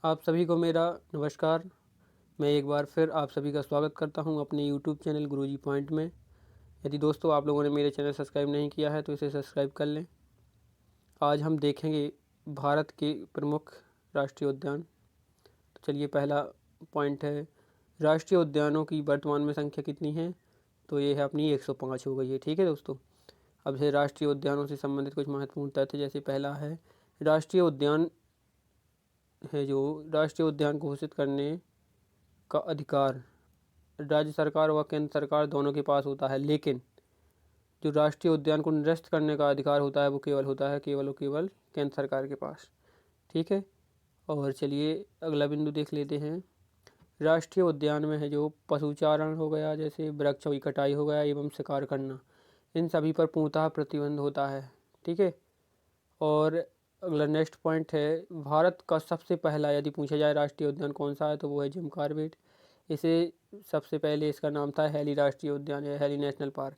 आप सभी को मेरा नमस्कार। मैं एक बार फिर आप सभी का स्वागत करता हूं अपने यूट्यूब चैनल गुरुजी पॉइंट में। यदि दोस्तों आप लोगों ने मेरे चैनल सब्सक्राइब नहीं किया है तो इसे सब्सक्राइब कर लें। आज हम देखेंगे भारत के प्रमुख राष्ट्रीय उद्यान। तो चलिए, पहला पॉइंट है राष्ट्रीय उद्यानों की वर्तमान में संख्या कितनी है। तो ये है अपनी 105 हो गई है। ठीक है दोस्तों, अब से राष्ट्रीय उद्यानों से संबंधित कुछ महत्वपूर्ण तथ्य। जैसे पहला है राष्ट्रीय उद्यान है जो राष्ट्रीय उद्यान घोषित करने का अधिकार राज्य सरकार व केंद्र सरकार दोनों के पास होता है, लेकिन जो राष्ट्रीय उद्यान को निरस्त करने का अधिकार होता है वो केवल होता है केवल और केवल केंद्र सरकार के पास। ठीक है, और चलिए अगला बिंदु देख लेते हैं। राष्ट्रीय उद्यान में है जो पशुचारण हो गया, जैसे वृक्षों की कटाई हो गया एवं शिकार करना, इन सभी पर पूर्णतः प्रतिबंध होता है। ठीक है, और अगला नेक्स्ट पॉइंट है भारत का सबसे पहला यदि पूछा जाए राष्ट्रीय उद्यान कौन सा है तो वो है जिम कॉर्बेट। इसे सबसे पहले इसका नाम था हेली राष्ट्रीय उद्यान या हेली नेशनल पार्क।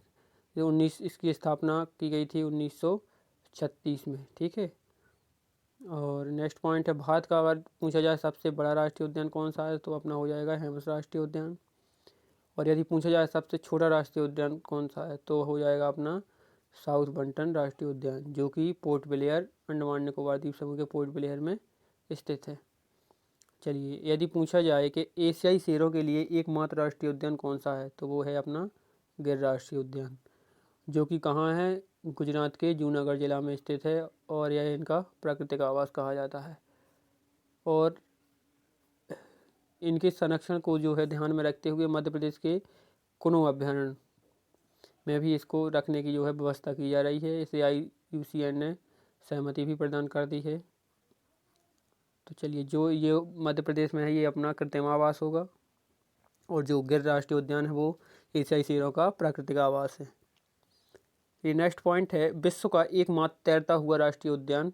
ये इसकी स्थापना की गई थी 1936 में। ठीक है, और नेक्स्ट पॉइंट है भारत का अगर पूछा जाए सबसे बड़ा राष्ट्रीय उद्यान कौन सा है तो अपना हो जाएगा हेमस राष्ट्रीय उद्यान। और यदि पूछा जाए सबसे छोटा राष्ट्रीय उद्यान कौन सा है तो हो जाएगा अपना साउथ बंटन राष्ट्रीय उद्यान, जो कि पोर्ट ब्लेयर अंडमान निकोबार द्वीप समूह के पोर्ट ब्लेयर में स्थित है। चलिए, यदि पूछा जाए कि एशियाई शेरों के लिए एकमात्र राष्ट्रीय उद्यान कौन सा है तो वो है अपना गिर राष्ट्रीय उद्यान, जो कि कहाँ है, गुजरात के जूनागढ़ जिला में स्थित है और यह इनका प्राकृतिक आवास कहा जाता है। और इनके संरक्षण को जो है ध्यान में रखते हुए मध्य प्रदेश के कुनो अभ्यारण्य में भी इसको रखने की जो है व्यवस्था की जा रही है। इसे IUCN ने सहमति भी प्रदान कर दी है। तो चलिए, जो ये मध्य प्रदेश में है ये अपना कृत्रिम आवास होगा, और जो गिर राष्ट्रीय उद्यान है वो एशियाई शेरों का प्राकृतिक आवास है। ये नेक्स्ट पॉइंट है विश्व का एकमात्र तैरता हुआ राष्ट्रीय उद्यान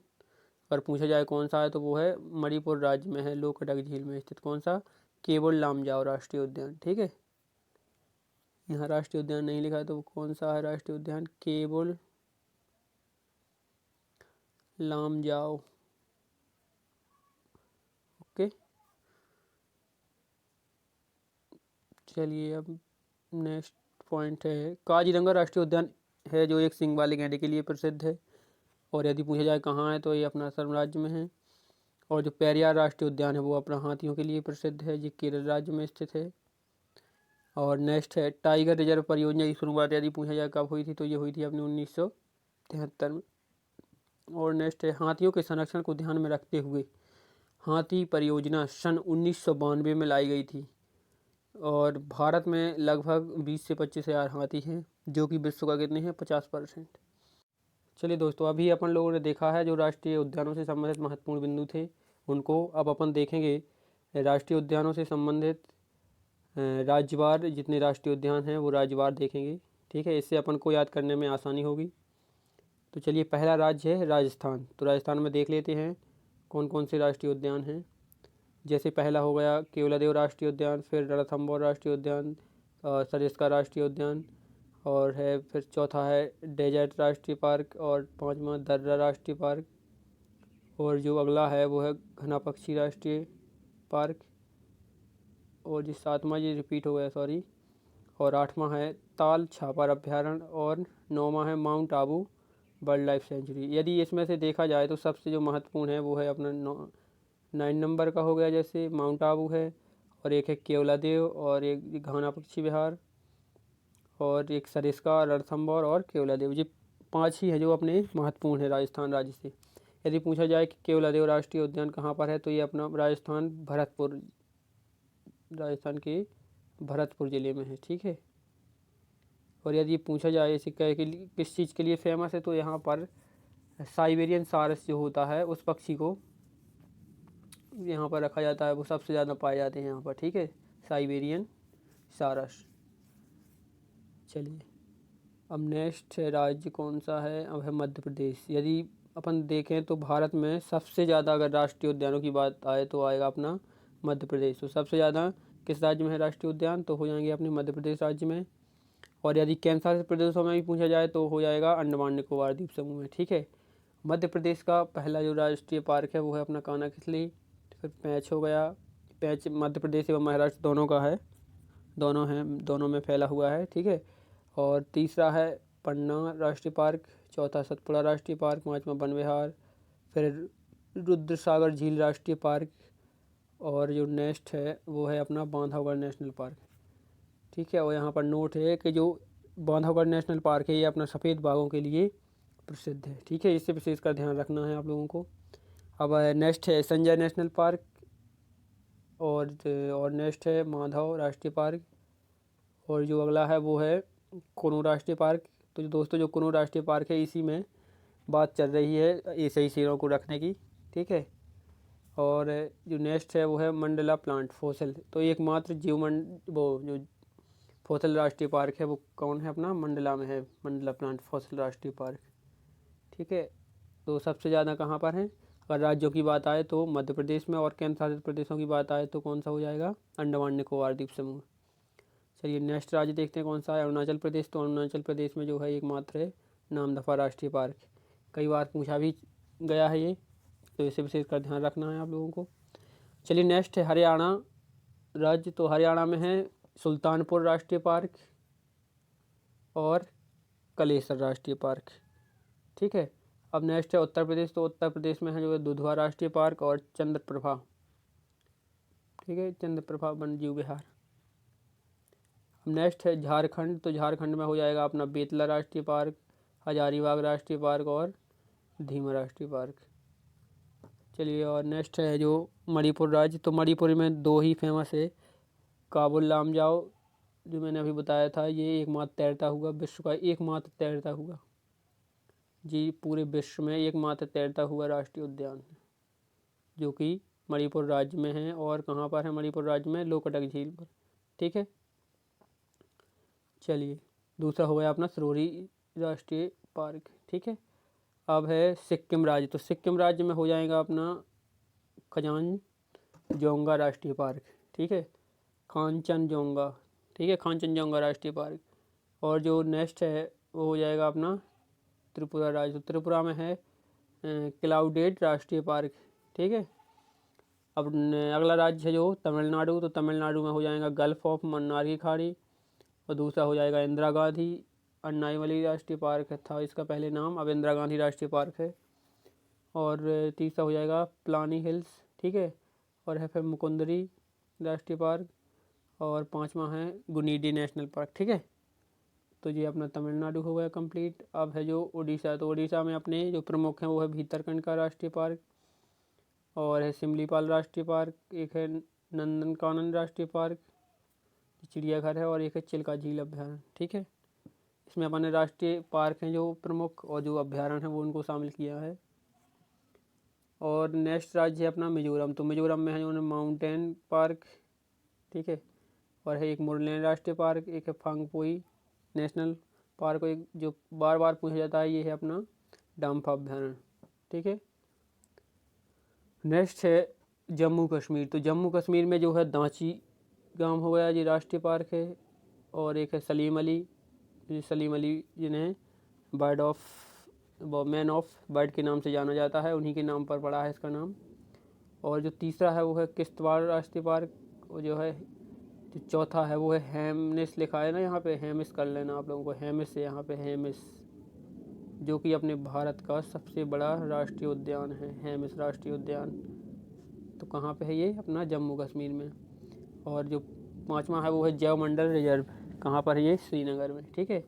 अगर पूछा जाए कौन सा है तो वो है मणिपुर राज्य में है लोकटक झील में स्थित कौन सा, केवल लामजाओ राष्ट्रीय उद्यान। ठीक है, यहाँ राष्ट्रीय उद्यान नहीं लिखा है तो कौन सा है राष्ट्रीय उद्यान, केवल लामजाओ। ओके, चलिए अब नेक्स्ट पॉइंट है काजीरंगा राष्ट्रीय उद्यान है जो एक सींग वाले गैंडे के लिए प्रसिद्ध है। और यदि पूछा जाए कहाँ है तो ये अपना असम राज्य में है। और जो पेरियार राष्ट्रीय उद्यान है वो अपना हाथियों के लिए प्रसिद्ध है, जो केरल राज्य में स्थित है। और नेक्स्ट है टाइगर रिजर्व परियोजना की शुरुआत यदि पूछा जाए कब हुई थी तो ये हुई थी अपने 1973 में। और नेक्स्ट है हाथियों के संरक्षण को ध्यान में रखते हुए हाथी परियोजना सन 1992 में लाई गई थी। और भारत में लगभग 20 से 25 हज़ार हाथी हैं, जो कि विश्व का कितने हैं 50%। चलिए दोस्तों, अभी अपन लोगों ने देखा है जो राष्ट्रीय उद्यानों से संबंधित महत्वपूर्ण बिंदु थे उनको। अब अपन देखेंगे राष्ट्रीय उद्यानों से संबंधित राज्यवार जितने राष्ट्रीय उद्यान हैं वो राज्यवार देखेंगे। ठीक है, इससे अपन को याद करने में आसानी होगी। तो चलिए, पहला राज्य है राजस्थान। तो राजस्थान में देख लेते हैं कौन कौन से राष्ट्रीय उद्यान हैं। जैसे पहला हो गया केवलादेव राष्ट्रीय उद्यान, फिर रणथंभौर राष्ट्रीय उद्यान, सरिस्का राष्ट्रीय उद्यान, और है फिर चौथा है डेजर्ट राष्ट्रीय पार्क, और पांचवा दर्रा राष्ट्रीय पार्क, और जो अगला है वो है घना पक्षी राष्ट्रीय पार्क, और जो सातवां ये रिपीट हो गया सॉरी, और आठवां है ताल छापर अभ्यारण्य, और नौवां है mount Abu wild life sanctuary. यदि इसमें से देखा जाए तो सबसे जो महत्वपूर्ण है वो है अपना 9 नंबर का हो गया, जैसे माउंट आबू है, और एक है केवलादेव, और एक घाना पक्षी विहार, और एक सरिस्का, रणथंभौर और केवलादेव। ये 5 ही है जो अपने महत्वपूर्ण है राजस्थान राज्य से। यदि पूछा जाए कि केवलादेव राष्ट्रीय उद्यान कहाँ पर है तो ये अपना राजस्थान के भरतपुर ज़िले में है। ठीक है, और यदि पूछा जाए इसे किस चीज़ के लिए फेमस है तो यहाँ पर साइबेरियन सारस जो होता है उस पक्षी को यहाँ पर रखा जाता है, वो सबसे ज़्यादा पाए जाते हैं यहाँ पर। ठीक है, साइबेरियन सारस। चलिए, अब नेक्स्ट राज्य कौन सा है, अब है मध्य प्रदेश। यदि अपन देखें तो भारत में सबसे ज़्यादा अगर राष्ट्रीय उद्यानों की बात आए तो आएगा अपना मध्य प्रदेश। तो सबसे ज़्यादा किस राज्य में है राष्ट्रीय उद्यान तो हो जाएंगे अपने मध्य प्रदेश राज्य में। और यदि केंद्र शासित प्रदेशों में भी पूछा जाए तो हो जाएगा अंडमान निकोबार द्वीप समूह में। ठीक है, मध्य प्रदेश का पहला जो राष्ट्रीय पार्क है वो है अपना फिर पेंच हो गया, पेंच मध्य प्रदेश एवं महाराष्ट्र दोनों का है, दोनों में फैला हुआ है, ठीक है। और तीसरा है पन्ना राष्ट्रीय पार्क, चौथा सतपुड़ा राष्ट्रीय पार्क, पाँचवा वन विहार, फिर रुद्रसागर झील राष्ट्रीय पार्क, और जो नेक्स्ट है वो है अपना बांधवगढ़ नेशनल पार्क, ठीक है। और यहाँ पर नोट है कि जो बांधवगढ़ नेशनल पार्क है ये अपना सफ़ेद बाघों के लिए प्रसिद्ध है, ठीक है। इससे विशेषकर ध्यान रखना है आप लोगों को। अब नेक्स्ट है संजय नेशनल पार्क, और नेक्स्ट है माधव राष्ट्रीय पार्क, और जो अगला है वो है कुनू राष्ट्रीय पार्क। तो दोस्तों जो कुनू राष्ट्रीय पार्क है इसी में बात चल रही है एशियाई शेरों को रखने की, ठीक है। और जो नेक्स्ट है वो है मंडला प्लांट फॉसिल। तो एकमात्र वो जो फॉसिल राष्ट्रीय पार्क है वो कौन है, अपना मंडला में है, मंडला प्लांट फॉसिल राष्ट्रीय पार्क, ठीक है। तो सबसे ज़्यादा कहाँ पर है, अगर राज्यों की बात आए तो मध्य प्रदेश में, और केंद्र शासित प्रदेशों की बात आए तो कौन सा हो जाएगा, अंडमान निकोबार द्वीप समूह। चलिए नेक्स्ट राज्य देखते हैं कौन सा है, अरुणाचल प्रदेश। तो अरुणाचल प्रदेश में जो है एकमात्र है नामदफा राष्ट्रीय पार्क, कई बार पूछा भी गया है ये, तो इसे विशेषकर ध्यान रखना है आप लोगों को। चलिए नेक्स्ट है हरियाणा राज्य। तो हरियाणा में है सुल्तानपुर राष्ट्रीय पार्क और कलेसर राष्ट्रीय पार्क, ठीक है। अब नेक्स्ट है उत्तर प्रदेश। तो उत्तर प्रदेश में है जो है दुधवा राष्ट्रीय पार्क और चंद्रप्रभा, ठीक है, चंद्रप्रभा वन्यजीव विहार। अब नेक्स्ट है झारखंड। तो झारखंड में हो जाएगा अपना बेतला राष्ट्रीय पार्क, हजारीबाग राष्ट्रीय पार्क और धीमा राष्ट्रीय पार्क। चलिए और नेक्स्ट है जो मणिपुर राज्य। तो मणिपुर में दो ही फेमस है, काबुल लामजाओ जो मैंने अभी बताया था, ये एकमात्र तैरता हुआ, विश्व का एकमात्र तैरता हुआ, जी पूरे विश्व में एकमात्र तैरता हुआ राष्ट्रीय उद्यान है, जो कि मणिपुर राज्य में है। और कहाँ पर है मणिपुर राज्य में, लोकटक झील पर, ठीक है। चलिए दूसरा हो गया अपना सरोरी राष्ट्रीय पार्क, ठीक है। अब है सिक्किम राज्य। तो सिक्किम राज्य में हो जाएगा अपना खजानजोंगा राष्ट्रीय पार्क, ठीक है, कांचनजोंगा, ठीक है, कांचनजोंगा राष्ट्रीय पार्क। और जो नेक्स्ट है वो हो जाएगा अपना त्रिपुरा राज्य। तो त्रिपुरा में है क्लाउडेड राष्ट्रीय पार्क, ठीक है। अब अगला राज्य है जो तमिलनाडु। तो तमिलनाडु में हो जाएगा गल्फ ऑफ मन्नार की खाड़ी, और दूसरा हो जाएगा इंदिरा गांधी अन्नाईमलाई राष्ट्रीय पार्क था इसका पहले नाम, अब इंदिरा गांधी राष्ट्रीय पार्क है। और तीसरा हो जाएगा प्लानी हिल्स, ठीक है, और है फिर मुकुंदरी राष्ट्रीय पार्क, और पांचवा है गुनीडी नेशनल पार्क, ठीक है। तो ये अपना तमिलनाडु हो गया कंप्लीट। अब है जो उड़ीसा। तो उड़ीसा में अपने जो प्रमुख हैं वो है भीतरकनिका राष्ट्रीय पार्क, और है सिमलीपाल राष्ट्रीय पार्क, एक है नंदनकानन राष्ट्रीय पार्क चिड़ियाघर है, और एक है चिल्का झील अभ्यारण्य, ठीक है। इसमें अपने राष्ट्रीय पार्क हैं जो प्रमुख, और जो अभ्यारण्य हैं वो उनको शामिल किया है। और नेक्स्ट राज्य है अपना मिजोरम। तो मिजोरम में है जो माउंटेन पार्क, ठीक है, और है एक मुरलेन राष्ट्रीय पार्क, एक है फांगपोई नेशनल पार्क, एक जो बार बार पूछा जाता है ये है अपना डाम्फा अभ्यारण्य, ठीक है। नेक्स्ट है जम्मू कश्मीर। तो जम्मू कश्मीर में जो है दांची गांव हो गया जी राष्ट्रीय पार्क है, और एक है सलीम अली जिन्हें bird of man of bird के नाम से जाना जाता है, उन्हीं के नाम पर पड़ा है इसका नाम। और जो तीसरा है वो है किश्तवाड़ राष्ट्रीय पार्क, और जो है जो चौथा है वो है हेमनिस, लिखा है ना यहाँ पे, हेमिस कर लेना आप लोगों को, हेमिस है यहाँ पे, हेमिस, जो कि अपने भारत का सबसे बड़ा राष्ट्रीय उद्यान है, हेमिस राष्ट्रीय उद्यान। तो कहाँ पे है ये, अपना जम्मू कश्मीर में। और जो पांचवा है वो है जैव मंडल रिजर्व, कहाँ पर है ये, श्रीनगर में, ठीक है।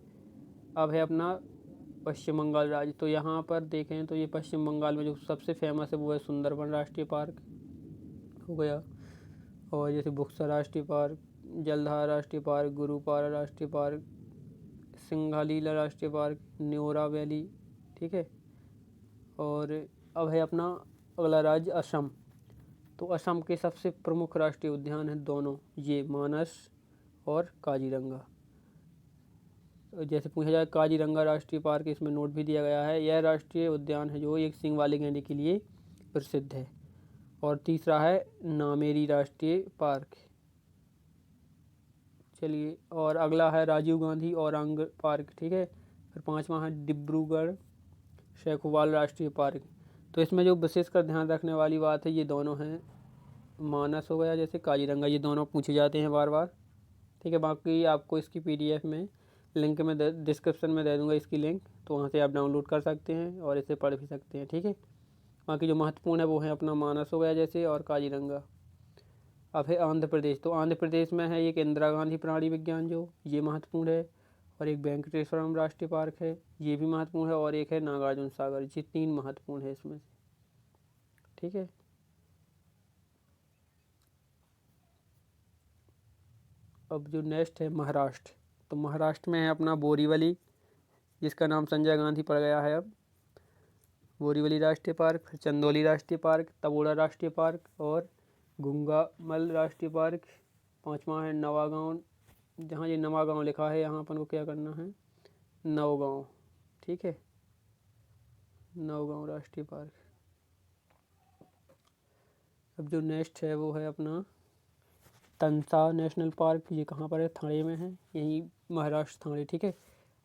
अब है अपना पश्चिम बंगाल राज्य। तो यहाँ पर देखें तो ये पश्चिम बंगाल में जो सबसे फेमस है वो है सुंदरबन राष्ट्रीय पार्क हो गया, और जैसे बुक्सा राष्ट्रीय पार्क, जलधारा राष्ट्रीय पार्क, गुरुपारा राष्ट्रीय पार्क, सिंघालीला राष्ट्रीय पार्क, न्योरा वैली, ठीक है। और अब है अपना अगला राज्य असम। तो असम के सबसे प्रमुख राष्ट्रीय उद्यान हैं दोनों, ये मानस और काजीरंगा। जैसे पूछा जाए काजीरंगा राष्ट्रीय पार्क, इसमें नोट भी दिया गया है, यह राष्ट्रीय उद्यान है जो एक सींग वाले गैंडे के लिए प्रसिद्ध है। और तीसरा है नामेरी राष्ट्रीय पार्क। चलिए और अगला है राजीव गांधी औरंग पार्क, ठीक है। फिर पांचवा है डिब्रूगढ़ सैखोवाल राष्ट्रीय पार्क। तो इसमें जो विशेषकर ध्यान रखने वाली बात है ये दोनों हैं, मानस हो गया, जैसे काजीरंगा, ये दोनों पूछे जाते हैं बार बार। ठीक है, बाकी आपको इसकी PDF में लिंक में डिस्क्रिप्शन में दे दूँगा इसकी लिंक, तो वहाँ से आप डाउनलोड कर सकते हैं और इसे पढ़ भी सकते हैं। ठीक है, बाकी जो महत्वपूर्ण है वो है अपना मानस हो गया जैसे, और काजीरंगा। अब है आंध्र प्रदेश, तो आंध्र प्रदेश में है एक इंदिरा गांधी प्राणी विज्ञान जो, ये महत्वपूर्ण है, और एक वेंकटेश्वरम राष्ट्रीय पार्क है, ये भी महत्वपूर्ण है, और एक है नागार्जुन सागर। ये 3 महत्वपूर्ण है इसमें से। ठीक है, अब जो नेक्स्ट है महाराष्ट्र, तो महाराष्ट्र में है अपना बोरीवली, जिसका नाम संजय गांधी पड़ गया है अब। बोरीवली राष्ट्रीय पार्क, फिर चंदौली राष्ट्रीय पार्क, तबोड़ा राष्ट्रीय पार्क, और गुंगामल राष्ट्रीय पार्क। 5वां है नवागांव, जहाँ ये नवागांव लिखा है यहाँ अपन को क्या करना है, नवगांव। ठीक है, नवगांव राष्ट्रीय पार्क। अब जो नेक्स्ट है वो है अपना तंसा नेशनल पार्क, ये कहाँ पर है, थाने में है, यही महाराष्ट्र थाने। ठीक है,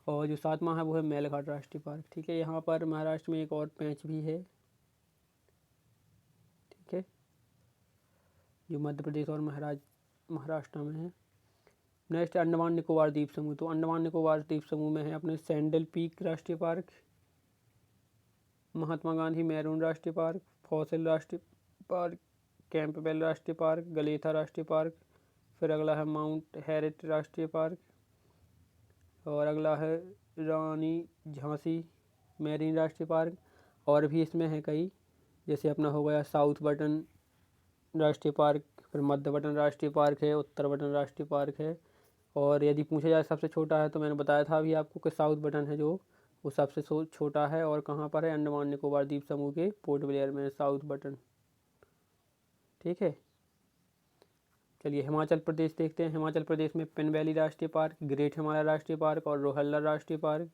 और जो 7वां है वो है मेलघाट राष्ट्रीय पार्क। ठीक है, यहाँ पर महाराष्ट्र में एक और पेंच भी है। ठीक है, जो मध्य प्रदेश और महाराष्ट्र में है। नेक्स्ट अंडमान निकोबार द्वीप समूह, तो अंडमान निकोबार द्वीप समूह में है अपने सैंडल पीक राष्ट्रीय पार्क, महात्मा गांधी मैरून राष्ट्रीय पार्क, फॉसिल राष्ट्रीय पार्क, कैंपबेल राष्ट्रीय पार्क, गलेथा राष्ट्रीय पार्क, फिर अगला है माउंट हैरिट राष्ट्रीय पार्क, और अगला है रानी झांसी मैरीन राष्ट्रीय पार्क। और भी इसमें है कई, जैसे अपना हो गया साउथ बटन राष्ट्रीय पार्क, फिर मध्य बटन राष्ट्रीय पार्क है, उत्तर बटन राष्ट्रीय पार्क है। और यदि पूछा जाए सबसे छोटा है, तो मैंने बताया था अभी आपको कि साउथ बटन है जो, वो सबसे छोटा है, और कहाँ पर है, अंडमान निकोबार द्वीप समूह के पोर्ट ब्लेयर में साउथ बटन। ठीक है, चलिए हिमाचल प्रदेश देखते हैं। हिमाचल प्रदेश में पिन वैली राष्ट्रीय पार्क, ग्रेट हिमालय राष्ट्रीय पार्क, और रोहल्ला राष्ट्रीय पार्क,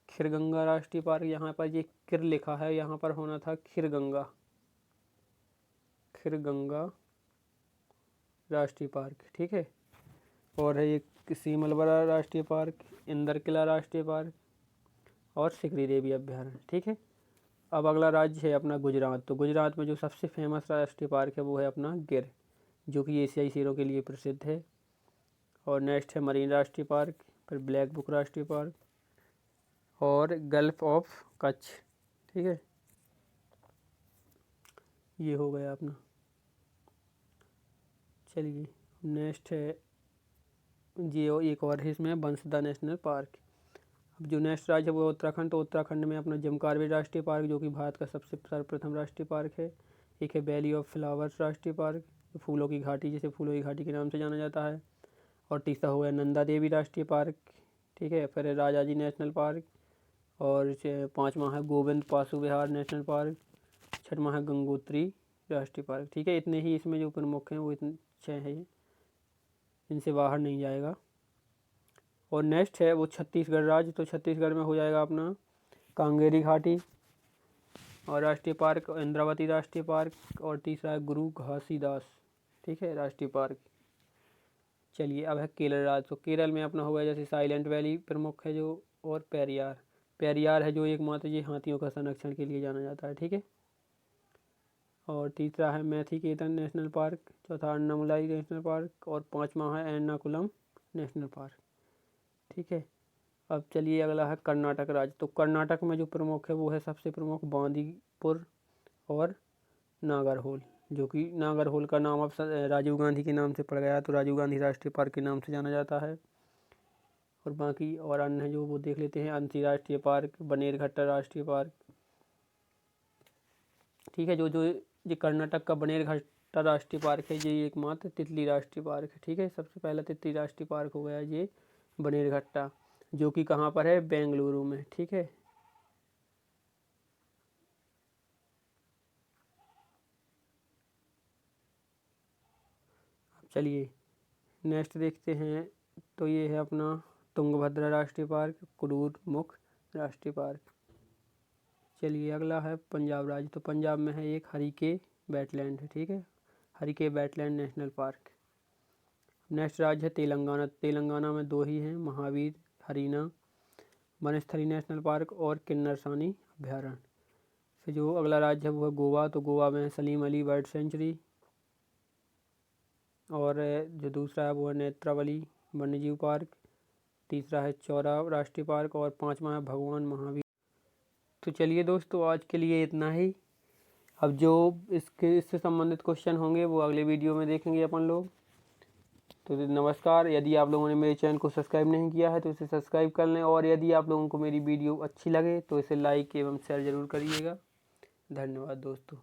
खिरगंगा राष्ट्रीय पार्क। यहाँ पर ये किर लिखा है, यहाँ पर होना था खिरगंगा, खिरगंगा राष्ट्रीय पार्क। ठीक है, और है एक सीमलबरा राष्ट्रीय पार्क, इंदर किला राष्ट्रीय पार्क, और सिकरी देवी अभ्यारण्य। ठीक है, अब अगला राज्य है अपना गुजरात, तो गुजरात में जो सबसे फेमस राष्ट्रीय पार्क है वो है अपना गिर, जो कि एशियाई शेरों के लिए प्रसिद्ध है। और नेक्स्ट है मरीन राष्ट्रीय पार्क, फिर ब्लैक बुक राष्ट्रीय पार्क, और गल्फ ऑफ कच्छ। ठीक है, ये हो गया अपना। चलिए नेक्स्ट है ये एक और है इसमें बंसदा नेशनल पार्क। अब जो नेक्स्ट राज्य है वो उत्तराखंड, तो उत्तराखंड में अपना जम्मू कश्मीर राष्ट्रीय पार्क, जो कि भारत का सबसे सर्वप्रथम राष्ट्रीय पार्क है। एक है वैली ऑफ फ्लावर्स राष्ट्रीय पार्क, फूलों की घाटी, जिसे फूलों की घाटी के नाम से जाना जाता है। और तीसरा हो गया नंदा देवी राष्ट्रीय पार्क। ठीक है, फिर राजाजी नेशनल पार्क, और 5वां है गोविंद पाशु विहार नेशनल पार्क, 6वां है गंगोत्री राष्ट्रीय पार्क। ठीक है, इतने ही इसमें जो प्रमुख हैं वो इतने 6 हैं, इनसे बाहर नहीं जाएगा। और नेक्स्ट है वो छत्तीसगढ़ राज्य, तो छत्तीसगढ़ में हो जाएगा अपना कांगेरी घाटी और राष्ट्रीय पार्क, इंद्रावती राष्ट्रीय पार्क, और तीसरा है गुरु घासीदास। ठीक है, राष्ट्रीय पार्क। चलिए अब है केरल राज्य, तो केरल में अपना हो गया जैसे साइलेंट वैली प्रमुख है जो, और पेरियार, पेरियार है जो एकमात्र ये हाथियों का संरक्षण के लिए जाना जाता है। ठीक है, और तीसरा है मैथीकेतन नेशनल पार्क, चौथा अन्नामुलाई नेशनल पार्क, और 5वां है एर्नाकुलम नेशनल पार्क। ठीक है, अब चलिए अगला है कर्नाटक राज्य, तो कर्नाटक में जो प्रमुख है वो है सबसे प्रमुख बांदीपुर और नागरहोल, जो कि नागरहोल का नाम अब राजीव गांधी के नाम से पड़ गया है, तो राजीव गांधी राष्ट्रीय पार्क के नाम से जाना जाता है। और बाकी और अन्य है जो वो देख लेते हैं, अंशी राष्ट्रीय पार्क, बनेरघट्टा राष्ट्रीय पार्क। ठीक है, जो जो ये कर्नाटक का बनेरघट्टा राष्ट्रीय पार्क है, ये एकमात्र तितली राष्ट्रीय पार्क है। ठीक है, सबसे पहला तितली राष्ट्रीय पार्क हो गया ये बनेरघट्टा, जो कि कहाँ पर है, बेंगलुरु में। ठीक है, चलिए नेक्स्ट देखते हैं, तो ये है अपना तुंगभद्रा राष्ट्रीय पार्क, कुडूर मुख राष्ट्रीय पार्क। चलिए अगला है पंजाब राज्य, तो पंजाब में है एक हरिके वेटलैंड है। ठीक है, Harike wetland national park. Next राज्य है तेलंगाना, तेलंगाना में 2 ही हैं, महावीर हरीना वनस्थली नेशनल पार्क और किन्नरसानी अभ्यारण्य। फिर जो अगला राज्य है वो है गोवा, तो गोवा में है सलीम अली बर्ड सेंचुरी, और जो दूसरा है वो है नेत्रावली वन्यजीव पार्क, तीसरा है चौरा राष्ट्रीय पार्क और पांचवा है भगवान महावीर। तो चलिए दोस्तों, आज के लिए इतना ही। अब जो इससे संबंधित क्वेश्चन होंगे वो अगले वीडियो में देखेंगे अपन लोग। तो नमस्कार। यदि आप लोगों ने मेरे चैनल को सब्सक्राइब नहीं किया है तो इसे सब्सक्राइब कर लें, और यदि आप लोगों को मेरी वीडियो अच्छी लगे तो इसे लाइक एवं शेयर ज़रूर करिएगा। धन्यवाद दोस्तों।